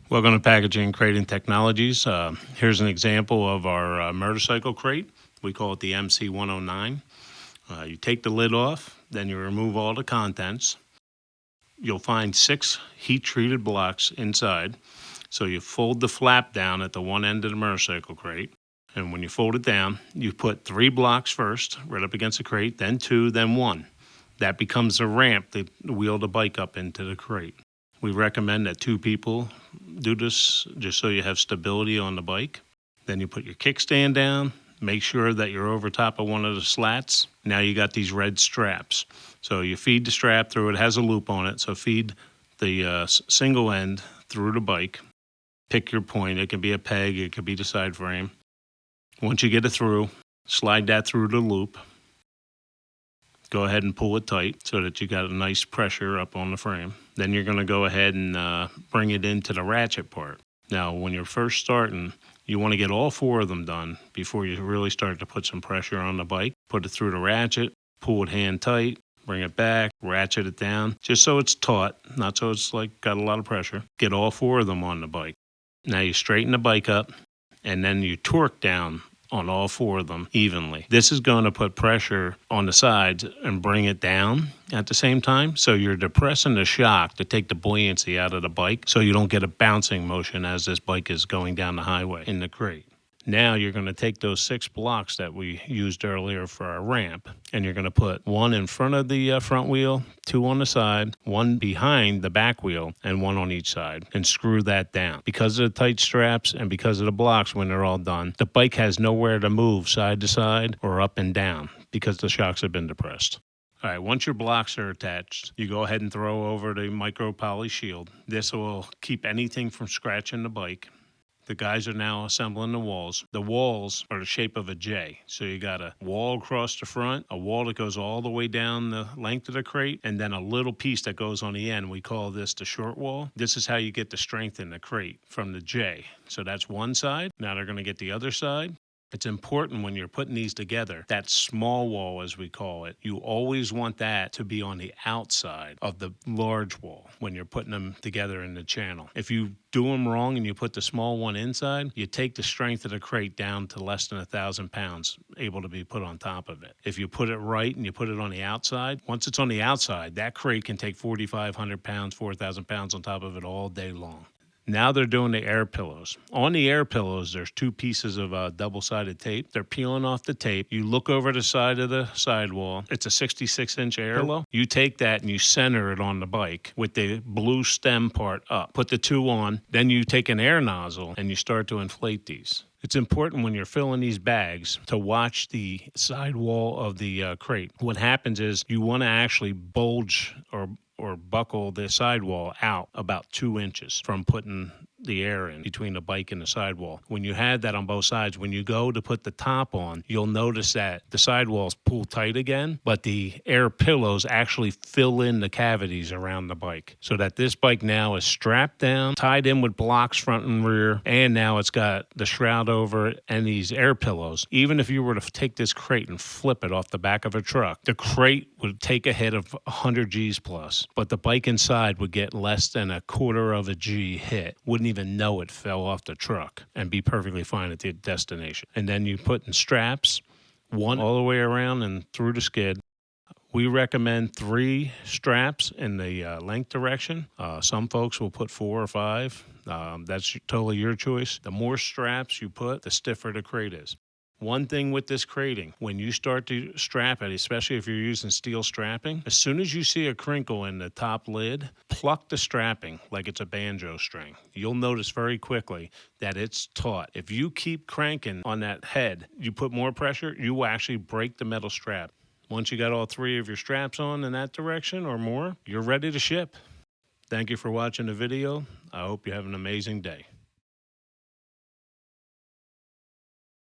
Welcome to Packaging and Crating Technologies. Here's an example of our motorcycle crate. We call it the MC109. You take the lid off, then you remove all the contents. You'll find 6 heat-treated blocks inside. So you fold the flap down at the one end of the motorcycle crate. And when you fold it down, you put 3 blocks first, right up against the crate, then 2, then 1. That becomes a ramp to wheel the bike up into the crate. We recommend that 2 people do this just so you have stability on the bike. Then you put your kickstand down. Make sure that you're over top of one of the slats. Now you got these red straps. So you feed the strap through. It has a loop on it. So feed the single end through the bike. Pick your point. It can be a peg. It could be the side frame. Once you get it through, slide that through the loop. Go ahead and pull it tight so that you got a nice pressure up on the frame. Then you're going to go ahead and bring it into the ratchet part. Now, when you're first starting, you want to get all 4 of them done before you really start to put some pressure on the bike. Put it through the ratchet, pull it hand tight, bring it back, ratchet it down, just so it's taut, not so it's like got a lot of pressure. Get all 4 of them on the bike. Now you straighten the bike up, and then you torque down on all 4 of them evenly. This is going to put pressure on the sides and bring it down at the same time. So you're depressing the shock to take the buoyancy out of the bike so you don't get a bouncing motion as this bike is going down the highway in the crate. Now you're going to take those 6 blocks that we used earlier for our ramp, and you're going to put 1 in front of the front wheel, 2 on the side, 1 behind the back wheel, and 1 on each side, and screw that down. Because of the tight straps and because of the blocks when they're all done, the bike has nowhere to move side to side or up and down because the shocks have been depressed. All right, once your blocks are attached, you go ahead and throw over the micro poly shield. This will keep anything from scratching the bike. The guys are now assembling the walls. The walls are the shape of a J. So you got a wall across the front, a wall that goes all the way down the length of the crate, and then a little piece that goes on the end. We call this the short wall. This is how you get the strength in the crate from the J. So that's one side. Now they're going to get the other side. It's important when you're putting these together, that small wall, as we call it, you always want that to be on the outside of the large wall when you're putting them together in the channel. If you do them wrong and you put the small one inside, you take the strength of the crate down to less than 1,000 pounds able to be put on top of it. If you put it right and you put it on the outside, once it's on the outside, that crate can take 4,500 pounds, 4,000 pounds on top of it all day long. Now they're doing the air pillows. On the air pillows, there's 2 pieces of double-sided tape. They're peeling off the tape. You look over the side of the sidewall. It's a 66-inch air pillow. You take that and you center it on the bike with the blue stem part up. Put the 2 on. Then you take an air nozzle and you start to inflate these. It's important when you're filling these bags to watch the sidewall of the crate. What happens is you want to actually bulge or buckle the sidewall out about 2 inches from putting the air in between the bike and the sidewall. When you have that on both sides, when you go to put the top on, you'll notice that the sidewalls pull tight again, but the air pillows actually fill in the cavities around the bike so that this bike now is strapped down, tied in with blocks front and rear, and now it's got the shroud over it and these air pillows. Even if you were to take this crate and flip it off the back of a truck, the crate would take a hit of 100 G's plus, but the bike inside would get less than a quarter of a G hit. Wouldn't even know it fell off the truck and be perfectly fine at the destination. And then you put in straps, 1 all the way around and through the skid. We recommend 3 straps in the length direction. Some folks will put 4 or 5. That's totally your choice. The more straps you put, the stiffer the crate is. One thing with this crating, when you start to strap it, especially if you're using steel strapping, as soon as you see a crinkle in the top lid, pluck the strapping like it's a banjo string. You'll notice very quickly that it's taut. If you keep cranking on that head, you put more pressure, you will actually break the metal strap. Once you got all 3 of your straps on in that direction or more, you're ready to ship. Thank you for watching the video. I hope you have an amazing day.